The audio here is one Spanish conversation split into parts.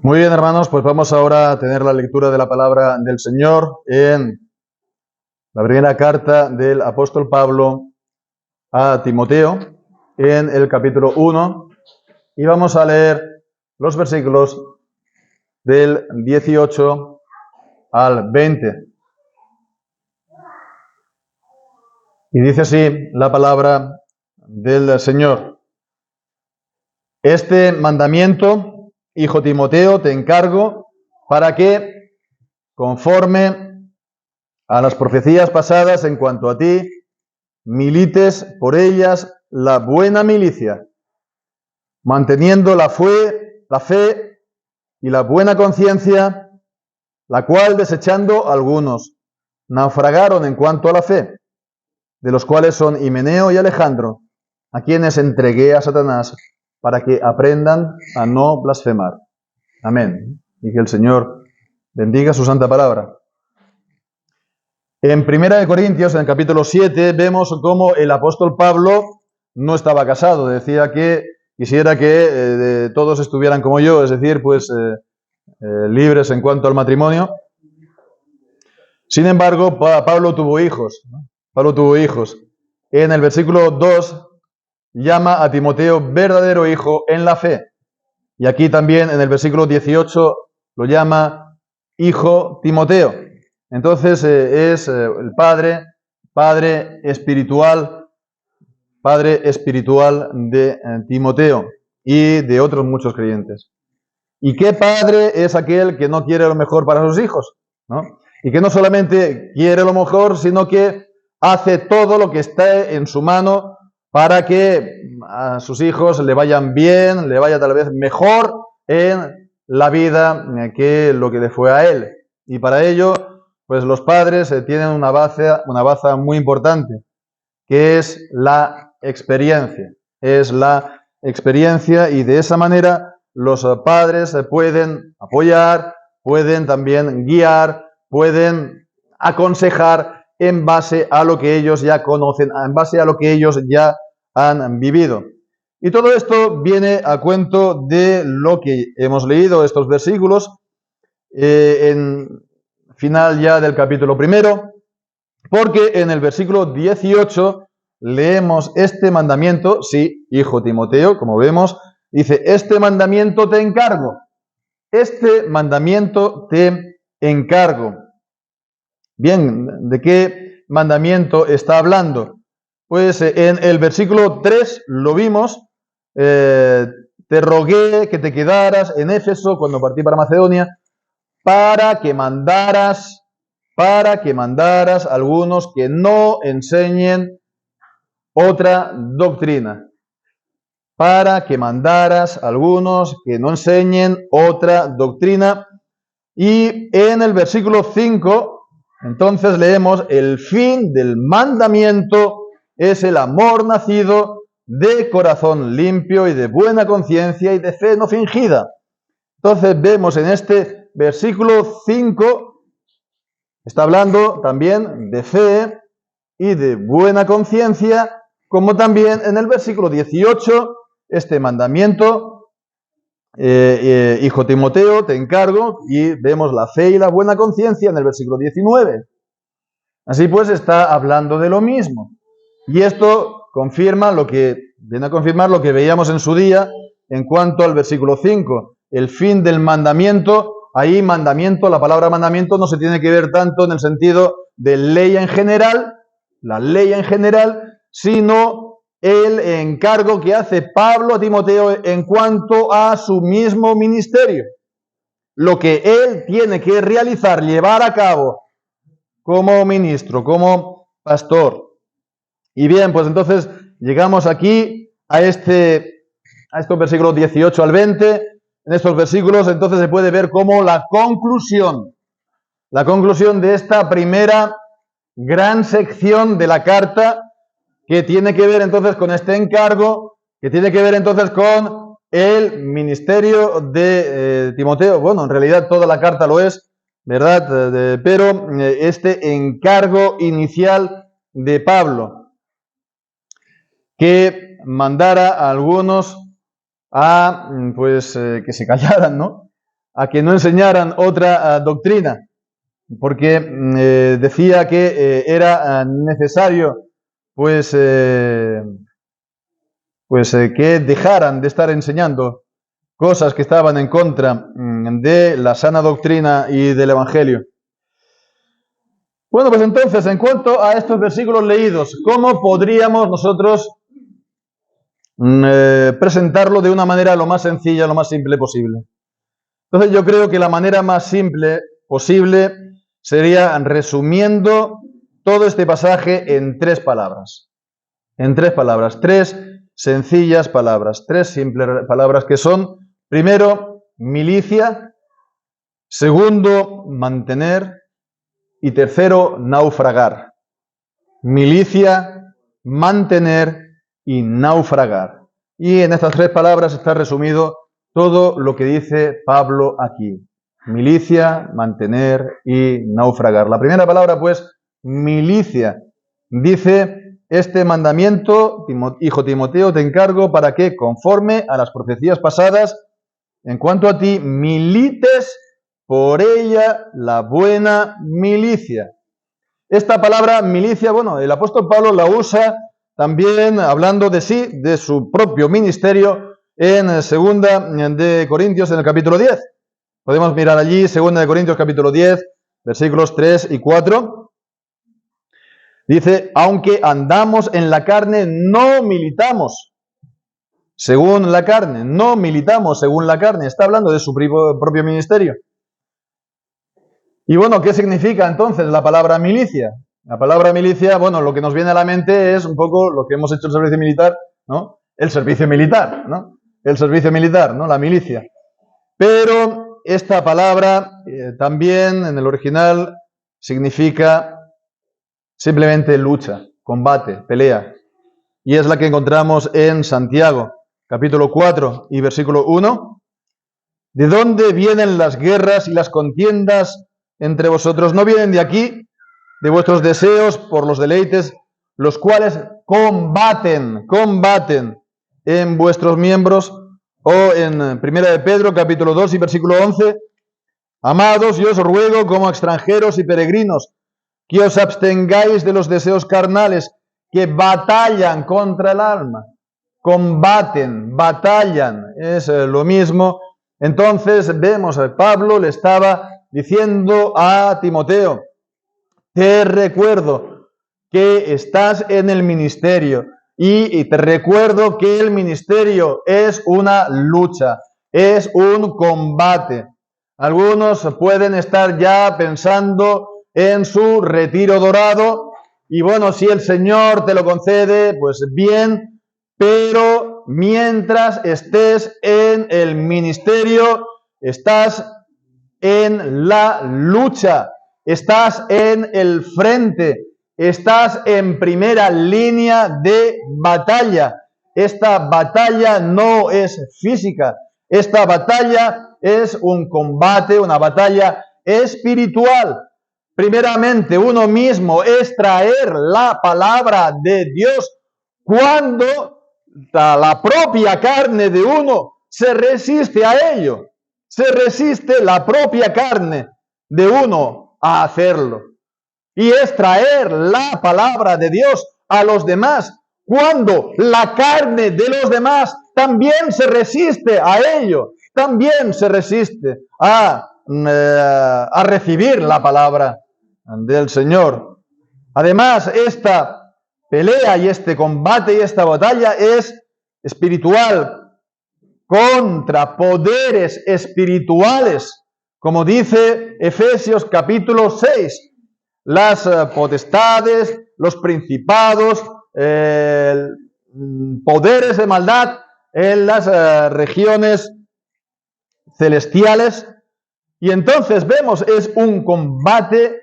Muy bien, hermanos, pues vamos ahora a tener la lectura de la palabra del Señor en la primera carta del apóstol Pablo a Timoteo, en el capítulo 1, y vamos a leer los versículos del 18 al 20. Y dice así la palabra del Señor: Este mandamiento, hijo Timoteo, te encargo para que, conforme a las profecías pasadas en cuanto a ti, milites por ellas la buena milicia, manteniendo la fe y la buena conciencia, la cual, desechando algunos, naufragaron en cuanto a la fe, de los cuales son Himeneo y Alejandro, a quienes entregué a Satanás para que aprendan a no blasfemar. Amén. Y que el Señor bendiga su santa palabra. En 1 Corintios, en el capítulo 7, vemos cómo el apóstol Pablo no estaba casado. Decía que quisiera que todos estuvieran como yo, es decir, libres en cuanto al matrimonio. Sin embargo, Pablo tuvo hijos. Pablo tuvo hijos. En el versículo 2 llama a Timoteo verdadero hijo en la fe. Y aquí también en el versículo 18 lo llama hijo Timoteo. Entonces es el padre espiritual de Timoteo y de otros muchos creyentes. ¿Y qué padre es aquel que no quiere lo mejor para sus hijos? ¿No? Y que no solamente quiere lo mejor, sino que hace todo lo que está en su mano para que a sus hijos le vayan bien, le vaya tal vez mejor en la vida que lo que le fue a él. Y para ello, pues los padres tienen una baza muy importante, que es la experiencia. Es la experiencia, y de esa manera los padres pueden apoyar, pueden también guiar, pueden aconsejar en base a lo que ellos ya conocen, en base a lo que ellos ya han vivido. Y todo esto viene a cuento de lo que hemos leído, estos versículos, en final ya del capítulo 1, porque en el versículo 18 leemos este mandamiento, sí, hijo Timoteo, como vemos, dice, este mandamiento te encargo, este mandamiento te encargo. Bien, ¿de qué mandamiento está hablando? Pues en el versículo 3 lo vimos, te rogué que te quedaras en Éfeso cuando partí para Macedonia, para que mandaras algunos que no enseñen otra doctrina. Para que mandaras algunos que no enseñen otra doctrina. Y en el versículo 5, entonces leemos, el fin del mandamiento es el amor nacido de corazón limpio y de buena conciencia y de fe no fingida. Entonces vemos en este versículo 5, está hablando también de fe y de buena conciencia, como también en el versículo 18, este mandamiento, hijo Timoteo, te encargo, y vemos la fe y la buena conciencia en el versículo 19. Así pues, está hablando de lo mismo. Y esto confirma viene a confirmar lo que veíamos en su día en cuanto al versículo 5. El fin del mandamiento, ahí mandamiento, la palabra mandamiento no se tiene que ver tanto en el sentido de ley en general, la ley en general, sino el encargo que hace Pablo a Timoteo en cuanto a su mismo ministerio. Lo que él tiene que realizar, llevar a cabo como ministro, como pastor. Y bien, pues entonces llegamos aquí a estos versículos 18 al 20. En estos versículos entonces se puede ver como la conclusión de esta primera gran sección de la carta, que tiene que ver entonces con este encargo, que tiene que ver entonces con el ministerio de Timoteo. Bueno, en realidad toda la carta lo es, ¿verdad? Pero este encargo inicial de Pablo, que mandara a algunos a, que se callaran, ¿no? a que no enseñaran otra doctrina, porque decía que era necesario pues que dejaran de estar enseñando cosas que estaban en contra de la sana doctrina y del Evangelio. Bueno, pues entonces, en cuanto a estos versículos leídos, ¿cómo podríamos nosotros presentarlo de una manera lo más sencilla, lo más simple posible? Entonces yo creo que la manera más simple posible sería resumiendo todo este pasaje en 3 palabras. En 3 palabras, 3 sencillas palabras, 3 simples palabras que son, primero, milicia, segundo, mantener y tercero, naufragar. Milicia, mantener y naufragar. Y en estas 3 palabras está resumido todo lo que dice Pablo aquí. Milicia, mantener y naufragar. La primera palabra, pues, milicia. Dice, este mandamiento, hijo Timoteo, te encargo para que, conforme a las profecías pasadas, en cuanto a ti, milites por ella la buena milicia. Esta palabra milicia, bueno, el apóstol Pablo la usa también hablando de sí, de su propio ministerio, en 2 de Corintios, en el capítulo 10. Podemos mirar allí, 2 de Corintios, capítulo 10, versículos 3 y 4. Dice, aunque andamos en la carne, no militamos según la carne, no militamos según la carne. Está hablando de su propio ministerio. Y bueno, ¿qué significa entonces la palabra milicia? La palabra milicia, bueno, lo que nos viene a la mente es un poco lo que hemos hecho el servicio militar, ¿no? El servicio militar, ¿no? El servicio militar, ¿no? La milicia. Pero esta palabra también en el original significa simplemente lucha, combate, pelea. Y es la que encontramos en Santiago, capítulo 4 y versículo 1. ¿De dónde vienen las guerras y las contiendas entre vosotros? ¿No vienen de aquí, de vuestros deseos por los deleites, los cuales combaten en vuestros miembros? O en 1 de Pedro, capítulo 2 y versículo 11, amados, yo os ruego como extranjeros y peregrinos, que os abstengáis de los deseos carnales que batallan contra el alma. Combaten, batallan, es lo mismo. Entonces vemos a Pablo le estaba diciendo a Timoteo, te recuerdo que estás en el ministerio y te recuerdo que el ministerio es una lucha, es un combate. Algunos pueden estar ya pensando en su retiro dorado y bueno, si el Señor te lo concede, pues bien, pero mientras estés en el ministerio, estás en la lucha, estás en el frente, estás en primera línea de batalla. Esta batalla no es física, esta batalla es un combate, una batalla espiritual. Primeramente, uno mismo es traer la palabra de Dios cuando la propia carne de uno se resiste a ello. Se resiste la propia carne de uno a hacerlo. Y es traer la palabra de Dios a los demás cuando la carne de los demás también se resiste a ello. También se resiste a recibir la palabra del Señor. Además, esta pelea y este combate y esta batalla es espiritual contra poderes espirituales, como dice Efesios capítulo 6, las potestades, los principados, poderes de maldad en las regiones celestiales. Y entonces vemos, es un combate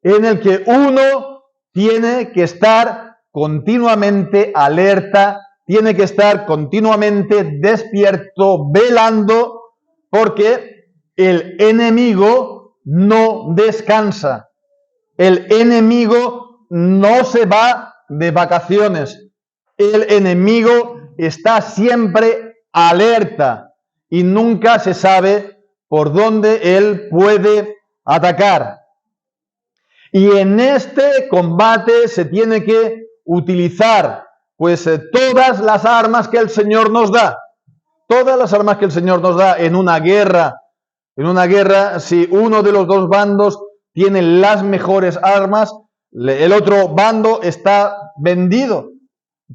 en el que uno tiene que estar continuamente alerta, tiene que estar continuamente despierto, velando, porque el enemigo no descansa. El enemigo no se va de vacaciones. El enemigo está siempre alerta y nunca se sabe por donde él puede atacar. Y en este combate se tiene que utilizar pues todas las armas que el Señor nos da. Todas las armas que el Señor nos da en una guerra. En una guerra, si uno de los dos bandos tiene las mejores armas, el otro bando está vendido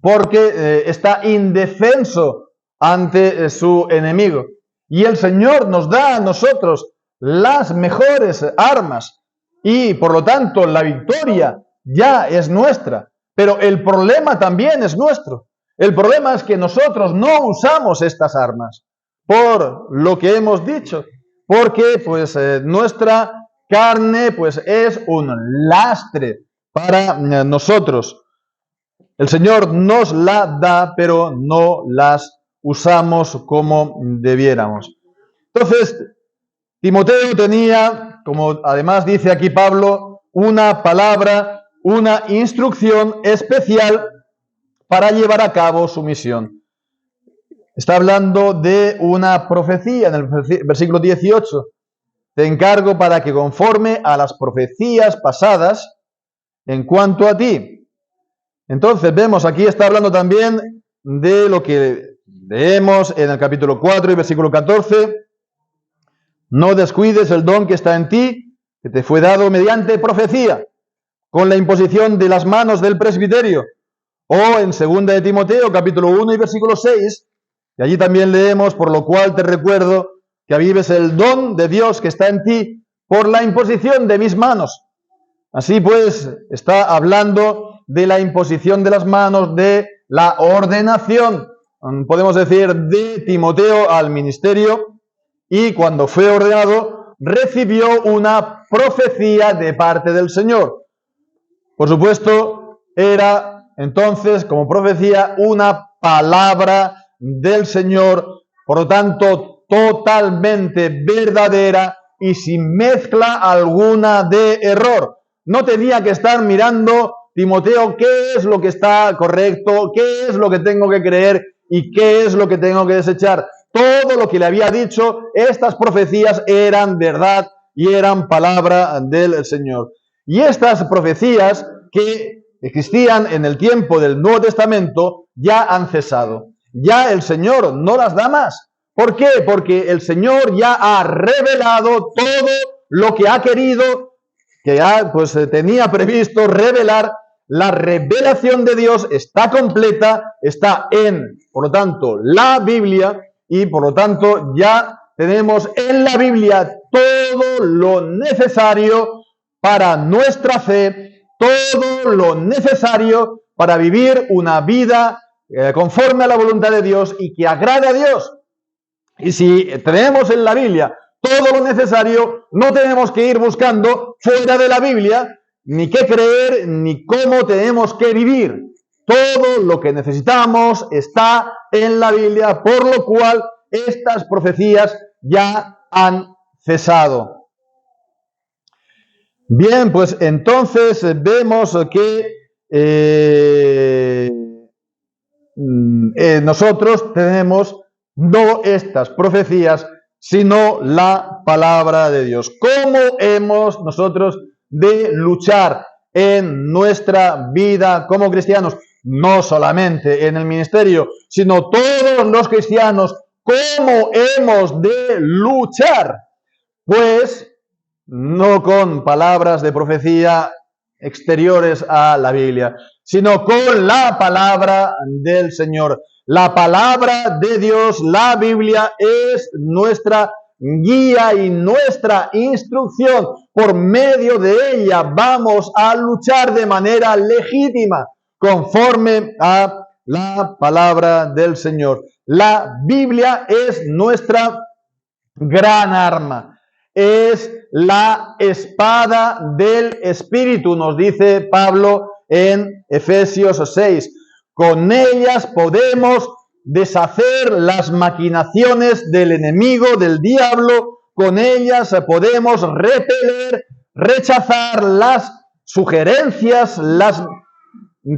porque está indefenso ante su enemigo. Y el Señor nos da a nosotros las mejores armas y por lo tanto la victoria ya es nuestra. Pero el problema también es nuestro. El problema es que nosotros no usamos estas armas por lo que hemos dicho, porque pues nuestra carne pues es un lastre para nosotros. El Señor nos la da, pero no las usamos como debiéramos. Entonces, Timoteo tenía, como además dice aquí Pablo, una palabra, una instrucción especial para llevar a cabo su misión. Está hablando de una profecía en el versículo 18. Te encargo para que conforme a las profecías pasadas en cuanto a ti. Entonces vemos aquí está hablando también de lo que leemos en el capítulo 4 y versículo 14. No descuides el don que está en ti, que te fue dado mediante profecía, con la imposición de las manos del presbiterio. O en 2 de Timoteo, capítulo 1 y versículo 6, y allí también leemos, por lo cual te recuerdo que avives el don de Dios que está en ti por la imposición de mis manos. Así pues, está hablando de la imposición de las manos, de la ordenación, podemos decir, de Timoteo al ministerio, y cuando fue ordenado, recibió una profecía de parte del Señor. Por supuesto, era entonces, como profecía, una palabra del Señor, por lo tanto, totalmente verdadera y sin mezcla alguna de error. No tenía que estar mirando Timoteo qué es lo que está correcto, qué es lo que tengo que creer y qué es lo que tengo que desechar. Todo lo que le había dicho, estas profecías eran verdad y eran palabra del Señor. Y estas profecías que existían en el tiempo del Nuevo Testamento ya han cesado. Ya el Señor no las da más. ¿Por qué? Porque el Señor ya ha revelado todo lo que ha querido, que ya tenía previsto revelar. La revelación de Dios está completa, está en, por lo tanto, la Biblia, y por lo tanto ya tenemos en la Biblia todo lo necesario para nuestra fe, todo lo necesario para vivir una vida conforme a la voluntad de Dios y que agrade a Dios. Y si tenemos en la Biblia todo lo necesario, no tenemos que ir buscando fuera de la Biblia ni qué creer, ni cómo tenemos que vivir. Todo lo que necesitamos está en la Biblia, por lo cual estas profecías ya han cesado. Bien, pues entonces vemos que nosotros tenemos no estas profecías, sino la palabra de Dios. ¿Cómo hemos nosotros de luchar en nuestra vida como cristianos? No solamente en el ministerio, sino todos los cristianos. ¿Cómo hemos de luchar? Pues no con palabras de profecía exteriores a la Biblia, sino con la palabra del Señor. La palabra de Dios, la Biblia, es nuestra guía y nuestra instrucción. Por medio de ella vamos a luchar de manera legítima, conforme a la palabra del Señor. La Biblia es nuestra gran arma. Es la espada del Espíritu, nos dice Pablo en Efesios 6. Con ellas podemos deshacer las maquinaciones del enemigo, del diablo. Con ellas podemos repeler, rechazar las sugerencias, las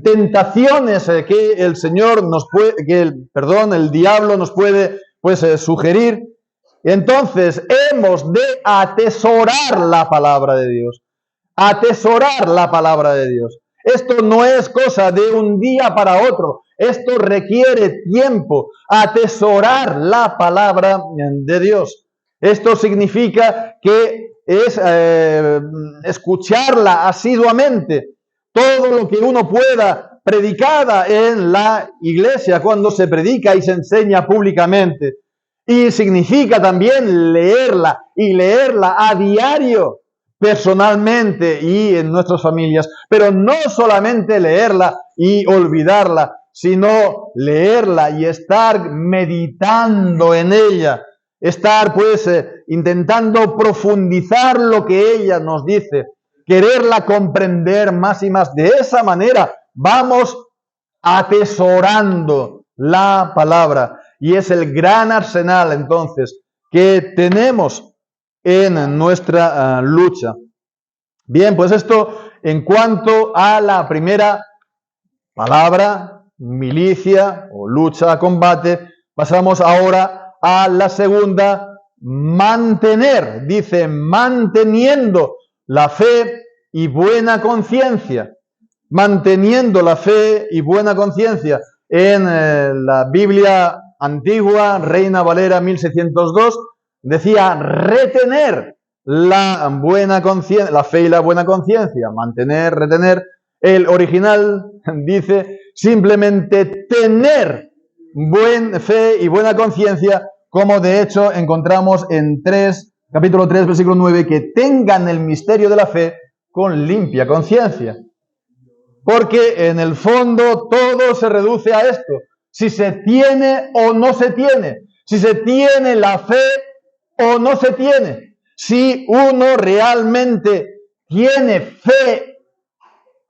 tentaciones que el Señor nos puede, el diablo nos puede sugerir. Entonces, hemos de atesorar la palabra de Dios. Atesorar la palabra de Dios. Esto no es cosa de un día para otro. Esto requiere tiempo. Atesorar la palabra de Dios. Esto significa que es escucharla asiduamente. Todo lo que uno pueda, predicada en la iglesia, cuando se predica y se enseña públicamente. Y significa también leerla, y leerla a diario, personalmente y en nuestras familias. Pero no solamente leerla y olvidarla, sino leerla y estar meditando en ella. Estar pues intentando profundizar lo que ella nos dice. Quererla comprender más y más. De esa manera vamos atesorando la palabra. Y es el gran arsenal, entonces, que tenemos en nuestra lucha. Bien, pues esto en cuanto a la primera palabra, milicia o lucha, combate. Pasamos ahora a la segunda, mantener. Dice, manteniendo la fe y buena conciencia. Manteniendo la fe y buena conciencia. En la Biblia antigua, Reina Valera 1602, decía retener la buena conciencia, la fe y la buena conciencia, mantener, retener. El original dice simplemente tener buena fe y buena conciencia, como de hecho encontramos en capítulo 3, versículo 9, que tengan el misterio de la fe con limpia conciencia. Porque en el fondo todo se reduce a esto. Si se tiene o no se tiene. Si se tiene la fe o no se tiene. Si uno realmente tiene fe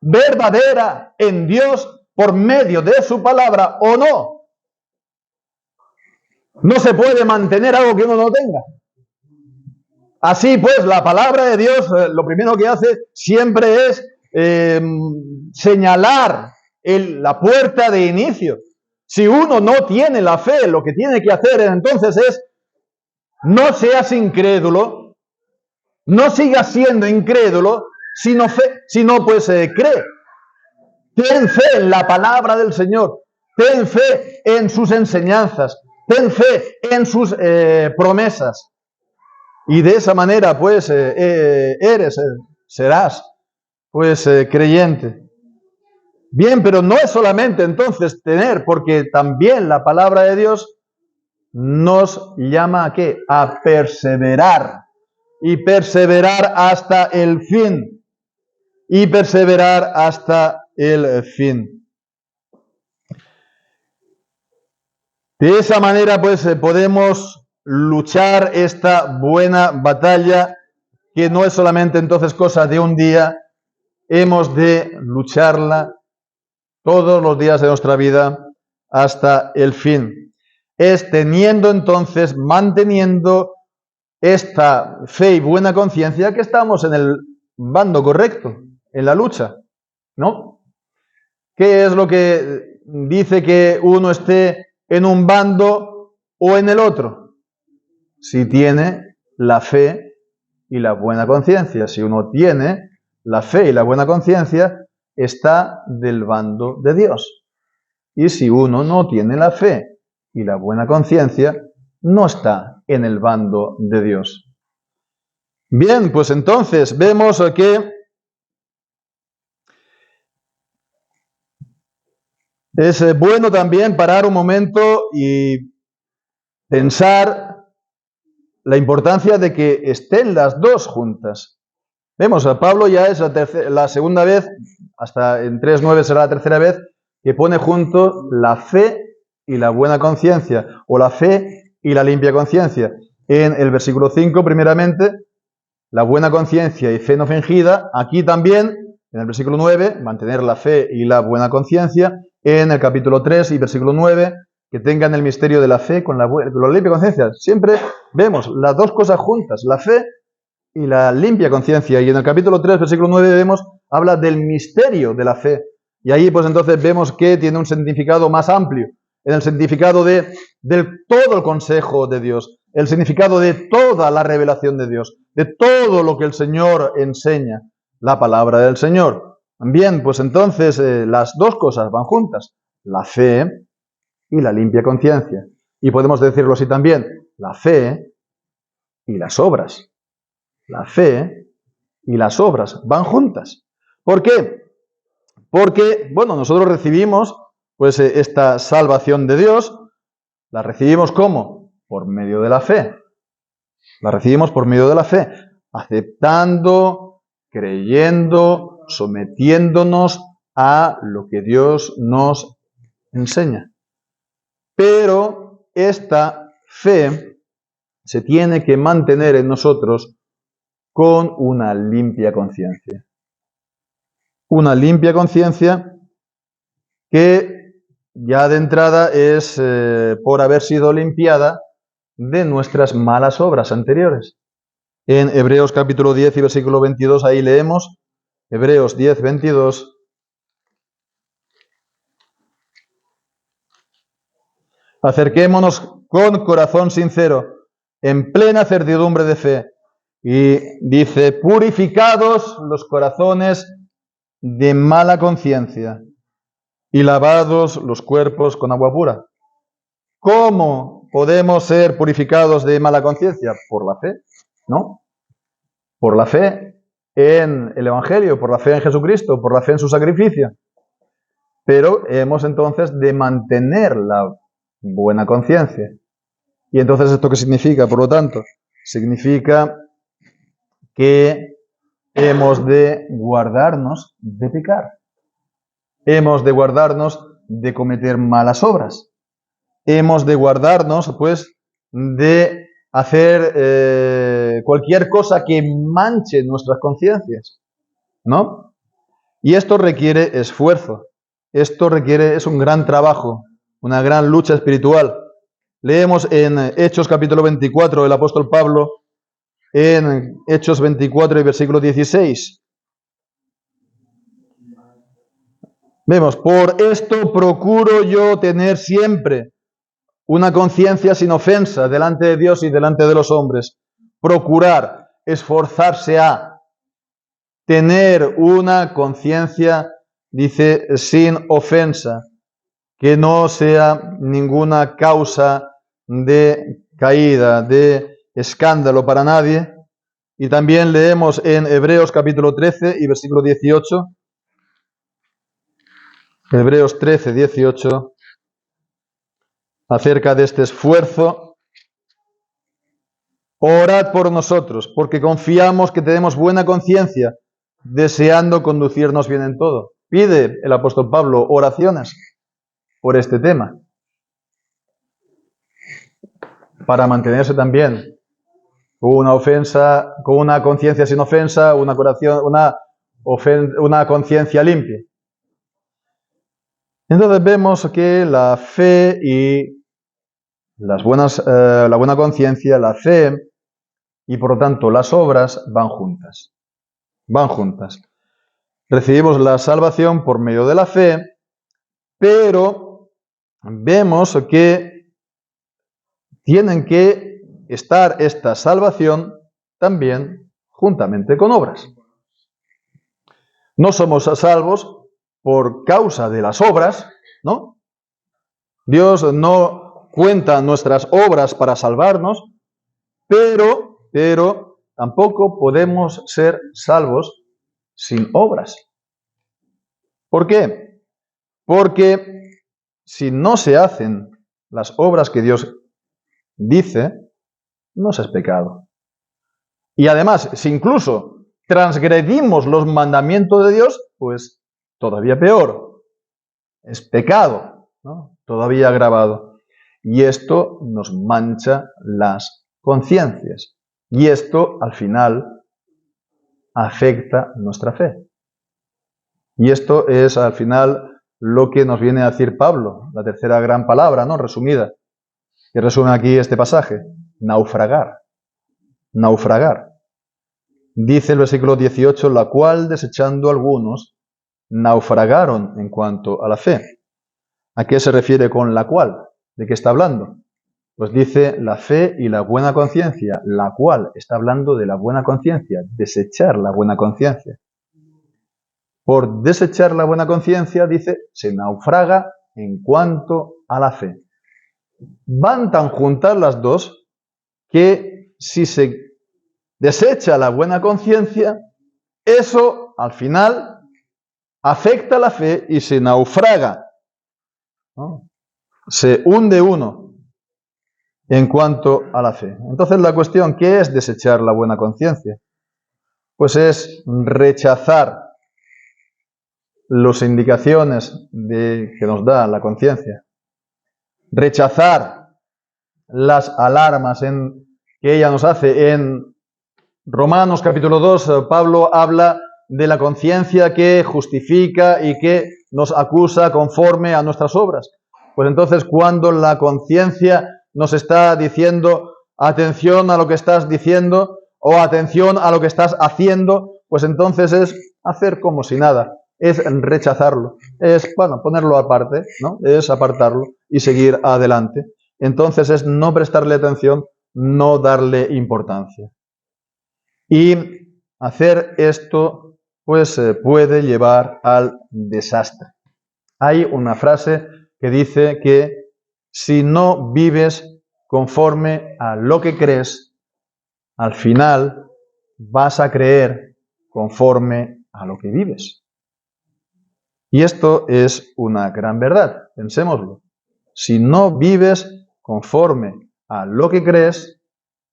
verdadera en Dios por medio de su palabra o no. No se puede mantener algo que uno no tenga. Así pues, la palabra de Dios lo primero que hace siempre es señalar la puerta de inicio. Si uno no tiene la fe, lo que tiene que hacer entonces es no seas incrédulo, no sigas siendo incrédulo, sino pues cree. Ten fe en la palabra del Señor, ten fe en sus enseñanzas, ten fe en sus promesas. Y de esa manera pues serás pues creyente. Bien, pero no es solamente entonces tener, porque también la palabra de Dios nos llama ¿a qué? A perseverar. Y perseverar hasta el fin. Y perseverar hasta el fin. De esa manera pues podemos luchar esta buena batalla, que no es solamente entonces cosa de un día. Hemos de lucharla todos los días de nuestra vida hasta el fin. Es teniendo entonces, manteniendo esta fe y buena conciencia, que estamos en el bando correcto, en la lucha, ¿no? ¿Qué es lo que dice que uno esté en un bando o en el otro? Si tiene la fe y la buena conciencia. Si uno tiene la fe y la buena conciencia, está del bando de Dios. Y si uno no tiene la fe y la buena conciencia, no está en el bando de Dios. Bien, pues entonces vemos que es bueno también parar un momento y pensar la importancia de que estén las dos juntas. Vemos, a Pablo ya es la segunda vez, hasta en 3:9 será la tercera vez, que pone juntos la fe y la buena conciencia, o la fe y la limpia conciencia. En el versículo 5, primeramente, la buena conciencia y fe no fingida. Aquí también, en el versículo 9, mantener la fe y la buena conciencia. En el capítulo 3 y versículo 9, que tengan el misterio de la fe con la limpia conciencia. Siempre vemos las dos cosas juntas, la fe y la limpia conciencia. Y en el capítulo 3, versículo 9, habla del misterio de la fe. Y ahí pues entonces vemos que tiene un significado más amplio, en el significado del todo el consejo de Dios, el significado de toda la revelación de Dios, de todo lo que el Señor enseña, la palabra del Señor. Bien, pues entonces las dos cosas van juntas, la fe y la limpia conciencia. Y podemos decirlo así también, la fe y las obras. La fe y las obras van juntas. ¿Por qué? Porque, bueno, nosotros recibimos pues esta salvación de Dios, la recibimos ¿cómo? Por medio de la fe. La recibimos por medio de la fe, aceptando, creyendo, sometiéndonos a lo que Dios nos enseña. Pero esta fe se tiene que mantener en nosotros con una limpia conciencia. Una limpia conciencia que ya de entrada es por haber sido limpiada de nuestras malas obras anteriores. En Hebreos capítulo 10 y versículo 22, ahí leemos, Hebreos 10, 22. Acerquémonos con corazón sincero, en plena certidumbre de fe. Y dice, purificados los corazones de mala conciencia y lavados los cuerpos con agua pura. ¿Cómo podemos ser purificados de mala conciencia? Por la fe, ¿no? Por la fe en el Evangelio, por la fe en Jesucristo, por la fe en su sacrificio. Pero hemos entonces de mantener la buena conciencia. ¿Y entonces esto qué significa? Por lo tanto, significa que hemos de guardarnos de pecar. Hemos de guardarnos de cometer malas obras. Hemos de guardarnos, pues, de hacer cualquier cosa que manche nuestras conciencias, ¿no? Y esto requiere esfuerzo. Esto es un gran trabajo, una gran lucha espiritual. Leemos en Hechos capítulo 24, el apóstol Pablo, en Hechos 24 y versículo 16. Vemos, por esto procuro yo tener siempre una conciencia sin ofensa delante de Dios y delante de los hombres. Procurar, esforzarse a tener una conciencia, dice, sin ofensa, que no sea ninguna causa de caída, de escándalo para nadie. Y también leemos en Hebreos capítulo 13 y versículo 18. Hebreos 13, 18. Acerca de este esfuerzo. Orad por nosotros, porque confiamos que tenemos buena conciencia, deseando conducirnos bien en todo. Pide el apóstol Pablo oraciones por este tema, para mantenerse también con una conciencia sin ofensa, una conciencia limpia. Entonces vemos que la fe y la buena conciencia, la fe y por lo tanto las obras van juntas. Van juntas. Recibimos la salvación por medio de la fe, pero vemos que tienen que estar esta salvación también juntamente con obras. No somos salvos por causa de las obras, ¿no? Dios no cuenta nuestras obras para salvarnos, pero tampoco podemos ser salvos sin obras. ¿Por qué? Porque si no se hacen las obras que Dios dice, no es pecado. Y además, si incluso transgredimos los mandamientos de Dios, pues todavía peor. Es pecado, ¿no? Todavía agravado. Y esto nos mancha las conciencias. Y esto, al final, afecta nuestra fe. Y esto es, al final, lo que nos viene a decir Pablo, la tercera gran palabra, ¿no? Resumida, que resume aquí este pasaje. Naufragar. Naufragar. Dice el versículo 18, la cual, desechando algunos, naufragaron en cuanto a la fe. ¿A qué se refiere con la cual? ¿De qué está hablando? Pues dice la fe y la buena conciencia, la cual está hablando de la buena conciencia, desechar la buena conciencia. Por desechar la buena conciencia, dice, se naufraga en cuanto a la fe. Van tan juntas las dos que si se desecha la buena conciencia, eso al final afecta la fe y se naufraga, ¿no? Se hunde uno en cuanto a la fe. Entonces la cuestión, ¿qué es desechar la buena conciencia? Pues es rechazar las indicaciones que nos da la conciencia, rechazar las alarmas que ella nos hace. En Romanos capítulo 2, Pablo habla de la conciencia que justifica y que nos acusa conforme a nuestras obras. Pues entonces, cuando la conciencia nos está diciendo atención a lo que estás diciendo o atención a lo que estás haciendo, pues entonces es hacer como si nada, es rechazarlo, es, bueno, ponerlo aparte, ¿no? Es apartarlo y seguir adelante. Entonces es no prestarle atención, no darle importancia. Y hacer esto, pues, puede llevar al desastre. Hay una frase que dice que si no vives conforme a lo que crees, al final vas a creer conforme a lo que vives. Y esto es una gran verdad, pensémoslo. Si no vives conforme a lo que crees,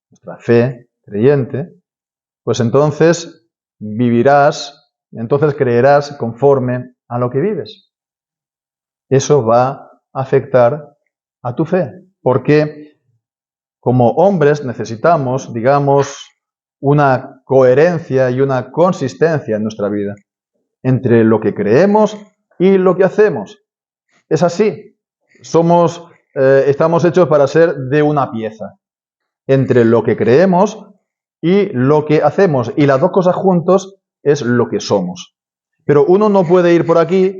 nuestra fe creyente, pues entonces creerás conforme a lo que vives. Eso va a afectar a tu fe, porque como hombres necesitamos, digamos, una coherencia y una consistencia en nuestra vida entre lo que creemos y lo que hacemos. Es así. Estamos hechos para ser de una pieza entre lo que creemos y lo que hacemos. Y las dos cosas juntos es lo que somos. Pero uno no puede ir por aquí,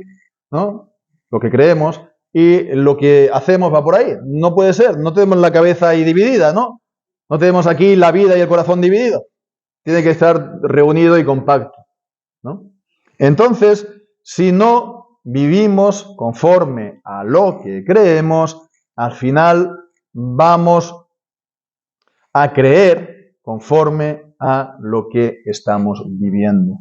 ¿no? Lo que creemos y lo que hacemos va por ahí. No puede ser. No tenemos la cabeza ahí dividida, ¿no? No tenemos aquí la vida y el corazón divididos. Tiene que estar reunido y compacto, ¿no? Entonces, si no vivimos conforme a lo que creemos, al final vamos a creer conforme a lo que estamos viviendo.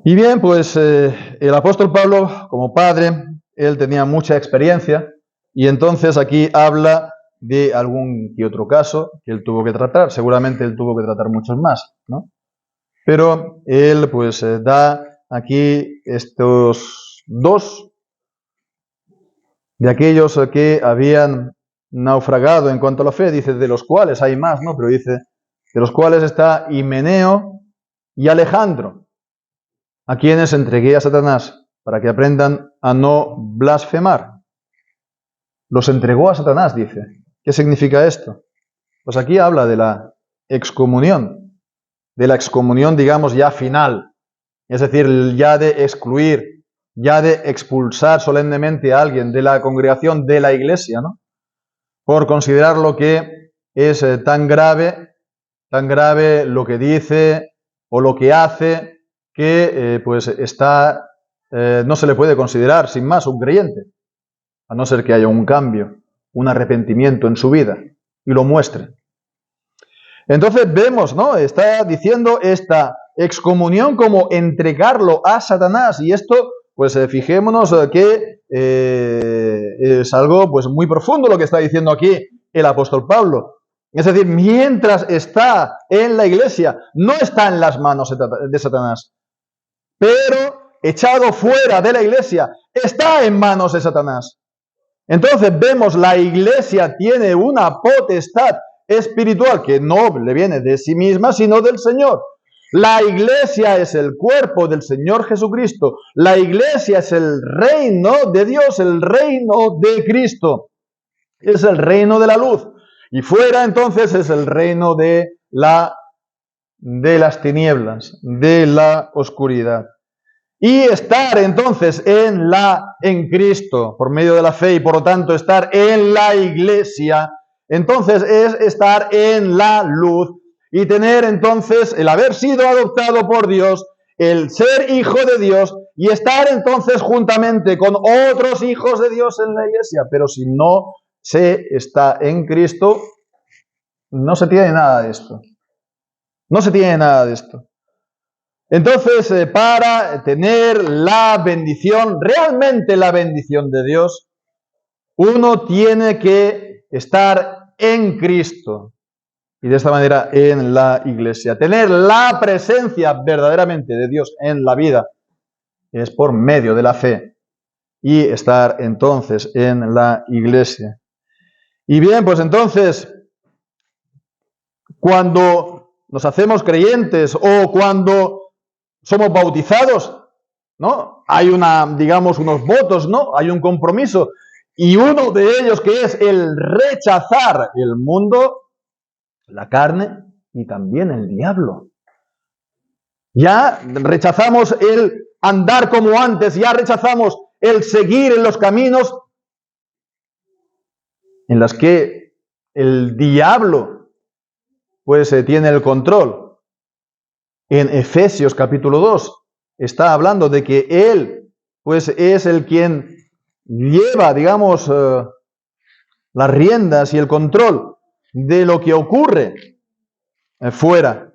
Y bien, pues el apóstol Pablo, como padre, él tenía mucha experiencia y entonces aquí habla de algún que otro caso que él tuvo que tratar. Seguramente él tuvo que tratar muchos más, ¿no? Pero él pues da aquí estos dos de aquellos que habían naufragado en cuanto a la fe, dice, de los cuales hay más, ¿no? Pero dice, de los cuales está Himeneo y Alejandro, a quienes entregué a Satanás para que aprendan a no blasfemar. Los entregó a Satanás, dice. ¿Qué significa esto? Pues aquí habla de la excomunión, digamos, ya final. Es decir, ya de excluir, ya de expulsar solemnemente a alguien de la congregación, de la iglesia, ¿no? Por considerar lo que es tan grave lo que dice o lo que hace, que no se le puede considerar sin más un creyente, a no ser que haya un cambio, un arrepentimiento en su vida y lo muestre. Entonces vemos, ¿no? Está diciendo esta excomunión como entregarlo a Satanás, y esto, pues fijémonos que es algo pues muy profundo lo que está diciendo aquí el apóstol Pablo. Es decir, mientras está en la iglesia, no está en las manos de Satanás, pero echado fuera de la iglesia, está en manos de Satanás. Entonces vemos, la iglesia tiene una potestad espiritual que no le viene de sí misma, sino del Señor. La iglesia es el cuerpo del Señor Jesucristo. La iglesia es el reino de Dios, el reino de Cristo. Es el reino de la luz. Y fuera entonces es el reino de las tinieblas, de la oscuridad. y estar entonces en Cristo por medio de la fe y por lo tanto estar en la iglesia, entonces es estar en la luz y tener entonces el haber sido adoptado por Dios, el ser hijo de Dios y estar entonces juntamente con otros hijos de Dios en la iglesia. Pero si no se está en Cristo, no se tiene nada de esto. No se tiene nada de esto. Entonces, para tener la bendición, realmente la bendición de Dios, uno tiene que estar en Cristo y de esta manera en la iglesia. Tener la presencia verdaderamente de Dios en la vida es por medio de la fe y estar entonces en la iglesia. Y bien, pues entonces, cuando nos hacemos creyentes o cuando somos bautizados, ¿no? Hay digamos, unos votos, ¿no? Hay un compromiso. Y uno de ellos que es el rechazar el mundo, la carne y también el diablo. Ya rechazamos el andar como antes, ya rechazamos el seguir en los caminos en los que el diablo pues tiene el control. En Efesios capítulo 2 está hablando de que él pues es el quien lleva, digamos, las riendas y el control de lo que ocurre fuera.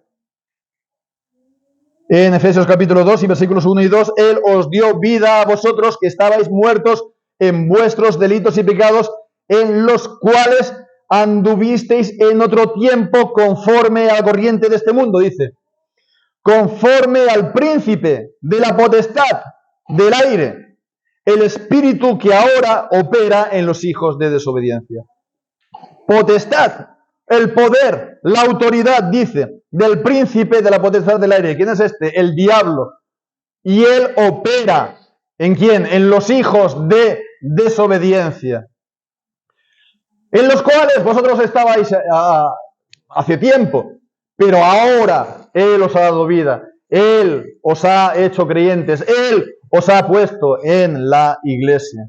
En Efesios capítulo 2 y versículos 1 y 2, Él os dio vida a vosotros que estabais muertos en vuestros delitos y pecados, en los cuales anduvisteis en otro tiempo conforme a la corriente de este mundo, dice. Conforme al príncipe de la potestad del aire, el espíritu que ahora opera en los hijos de desobediencia. Potestad, el poder, la autoridad, dice, del príncipe de la potestad del aire. ¿Quién es este? El diablo. Y él opera, ¿en quién? En los hijos de desobediencia. En los cuales vosotros estabais hace tiempo, pero ahora Él os ha dado vida, Él os ha hecho creyentes, Él os ha puesto en la iglesia.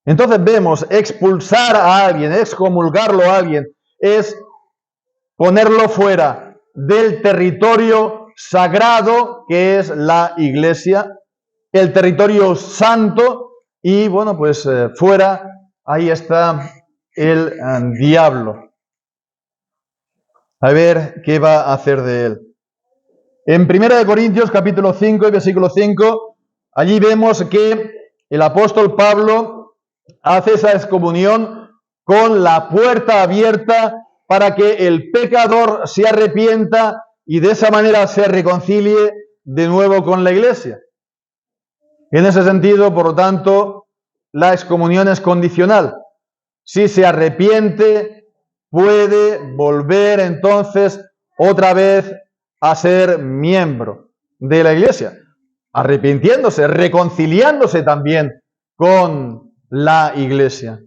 Entonces vemos, expulsar a alguien, excomulgarlo a alguien, es ponerlo fuera del territorio sagrado que es la iglesia, el territorio santo y bueno, pues fuera, ahí está el diablo. A ver qué va a hacer de él. En 1 Corintios capítulo 5 y versículo 5, allí vemos que el apóstol Pablo hace esa excomunión con la puerta abierta para que el pecador se arrepienta y de esa manera se reconcilie de nuevo con la iglesia. En ese sentido, por lo tanto, la excomunión es condicional. Si se arrepiente, puede volver entonces otra vez a ser miembro de la iglesia, arrepintiéndose, reconciliándose también con la iglesia.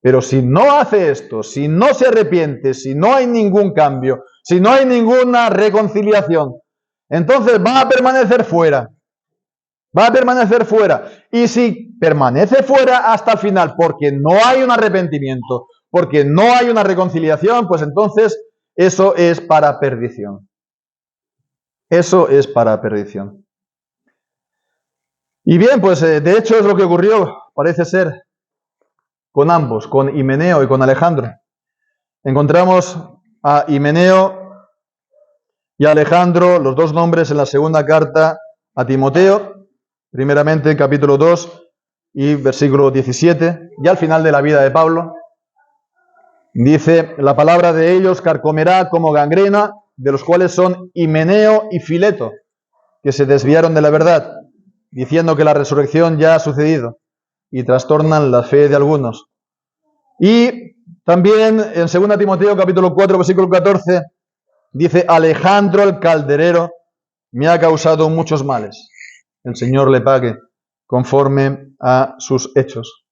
Pero si no hace esto, si no se arrepiente, si no hay ningún cambio, si no hay ninguna reconciliación, entonces va a permanecer fuera. Va a permanecer fuera. Y si permanece fuera hasta el final porque no hay un arrepentimiento, porque no hay una reconciliación, pues entonces eso es para perdición. Eso es para perdición. Y bien, pues de hecho es lo que ocurrió, parece ser, con ambos, con Himeneo y con Alejandro. Encontramos a Himeneo y a Alejandro, los dos nombres en la segunda carta a Timoteo, primeramente en capítulo 2 y versículo 17, y al final de la vida de Pablo, dice, la palabra de ellos carcomerá como gangrena, de los cuales son Himeneo y Fileto, que se desviaron de la verdad, diciendo que la resurrección ya ha sucedido, y trastornan la fe de algunos. Y también en 2 Timoteo capítulo 4, versículo 14, dice, Alejandro el calderero me ha causado muchos males. El Señor le pague conforme a sus hechos.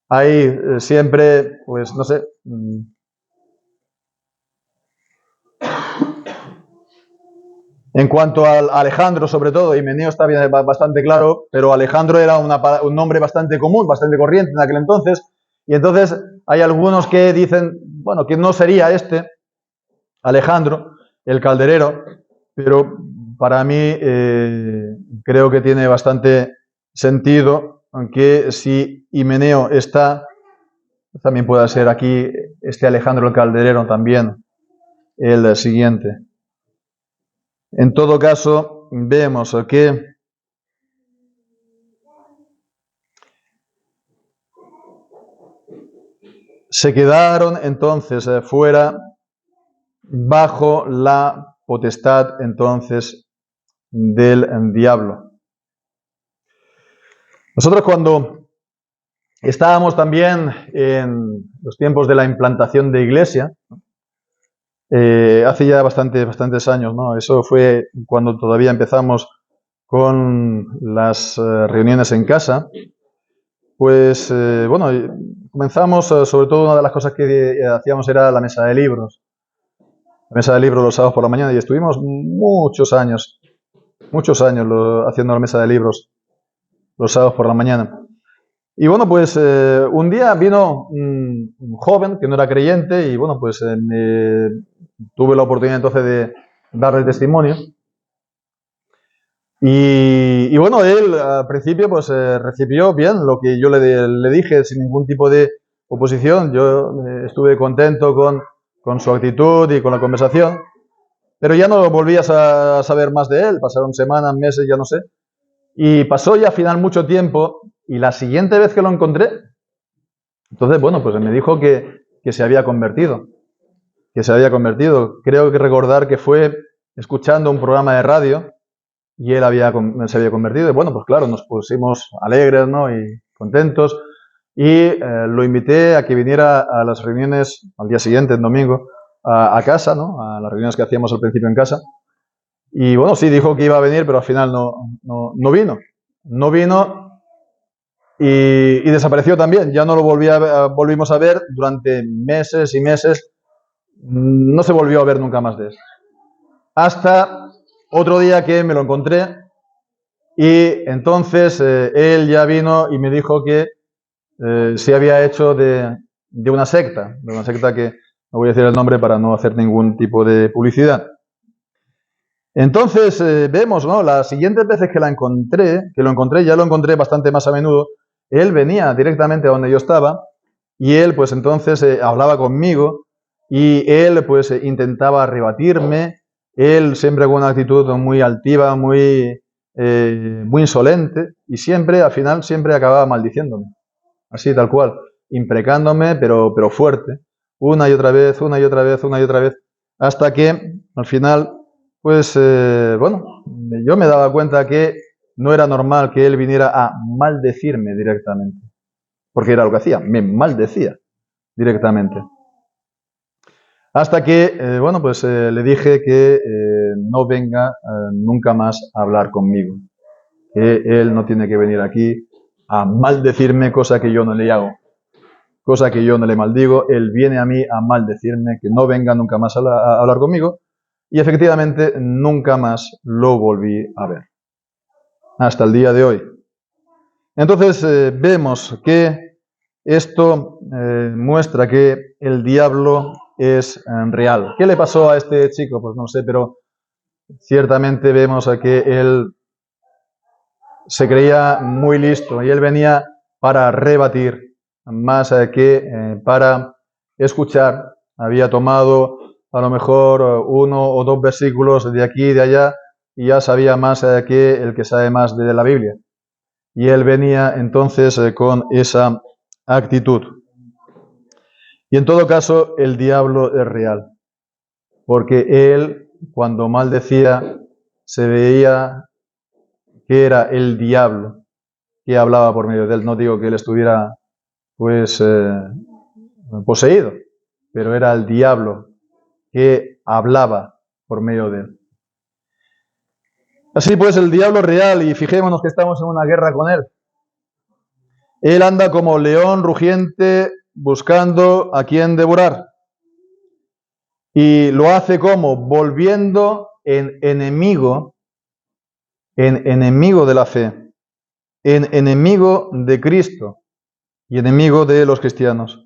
Hay siempre, pues no sé, En cuanto a Alejandro, sobre todo, Himeneo está bastante claro, pero Alejandro era un nombre bastante común, bastante corriente en aquel entonces, y entonces hay algunos que dicen, bueno, que no sería este, Alejandro, el calderero, pero para mí creo que tiene bastante sentido, aunque si Himeneo está, también puede ser aquí este Alejandro el calderero también, el siguiente. En todo caso, vemos que se quedaron entonces fuera bajo la potestad entonces del diablo. Nosotros cuando estábamos también en los tiempos de la implantación de iglesia, hace ya bastantes años, ¿no? Eso fue cuando todavía empezamos con las reuniones en casa. Pues bueno, comenzamos, sobre todo una de las cosas que hacíamos era la mesa de libros. La mesa de libros los sábados por la mañana, y estuvimos muchos años haciendo la mesa de libros los sábados por la mañana. Y bueno, pues un día vino un joven que no era creyente y bueno, pues tuve la oportunidad entonces de darle testimonio. Y bueno, él al principio pues recibió bien lo que yo le dije sin ningún tipo de oposición. Yo estuve contento con su actitud y con la conversación, pero ya no volví a saber más de él. Pasaron semanas, meses, ya no sé. Y pasó ya al final mucho tiempo y la siguiente vez que lo encontré, entonces bueno, pues me dijo que se había convertido. Que se había convertido. Creo que recordar que fue escuchando un programa de radio y él se había convertido. Y bueno, pues claro, nos pusimos alegres, ¿no? Y contentos. Y lo invité a que viniera a las reuniones al día siguiente, el domingo, a casa, ¿no? A las reuniones que hacíamos al principio en casa. Y bueno, sí, dijo que iba a venir, pero al final no vino. No vino y desapareció también. Ya no lo volvimos a ver durante meses y meses. No se volvió a ver nunca más de eso. Hasta otro día que me lo encontré y entonces él ya vino y me dijo que se había hecho de una secta que no voy a decir el nombre para no hacer ningún tipo de publicidad. Entonces vemos, ¿no? Las siguientes veces que lo encontré, ya lo encontré bastante más a menudo, él venía directamente a donde yo estaba y él pues entonces hablaba conmigo y él pues intentaba rebatirme. Él siempre con una actitud muy altiva, muy insolente, y siempre, al final, siempre acababa maldiciéndome. Así, tal cual, imprecándome, pero fuerte. Una y otra vez, hasta que, al final, pues, bueno, yo me daba cuenta que no era normal que él viniera a maldecirme directamente. Porque era lo que hacía, me maldecía directamente. Hasta que, bueno, pues le dije que no venga nunca más a hablar conmigo. Que él no tiene que venir aquí a maldecirme, cosa que yo no le hago. Cosa que yo no le maldigo. Él viene a mí a maldecirme, que no venga nunca más a hablar conmigo. Y efectivamente nunca más lo volví a ver. Hasta el día de hoy. Entonces vemos que esto muestra que el diablo es real. ¿Qué le pasó a este chico? Pues no sé, pero ciertamente vemos que él se creía muy listo y él venía para rebatir más que para escuchar. Había tomado a lo mejor 1 o 2 versículos de aquí y de allá y ya sabía más que el que sabe más de la Biblia. Y él venía entonces con esa actitud. Y en todo caso, el diablo es real, porque él, cuando maldecía, se veía que era el diablo que hablaba por medio de él. No digo que él estuviera, pues, poseído, pero era el diablo que hablaba por medio de él. Así pues, el diablo es real y fijémonos que estamos en una guerra con él. Él anda como león rugiente buscando a quien devorar. Y lo hace como volviendo en enemigo de la fe, en enemigo de Cristo y enemigo de los cristianos.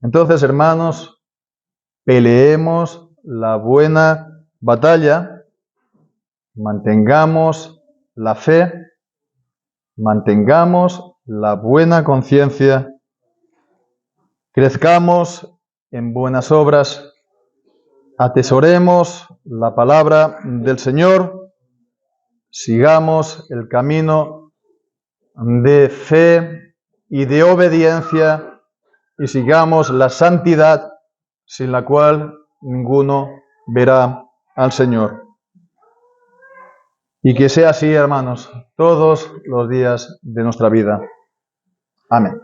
Entonces, hermanos, peleemos la buena batalla, mantengamos la fe, mantengamos la buena conciencia, crezcamos en buenas obras, atesoremos la palabra del Señor, sigamos el camino de fe y de obediencia y sigamos la santidad sin la cual ninguno verá al Señor. Y que sea así, hermanos, todos los días de nuestra vida. Amén.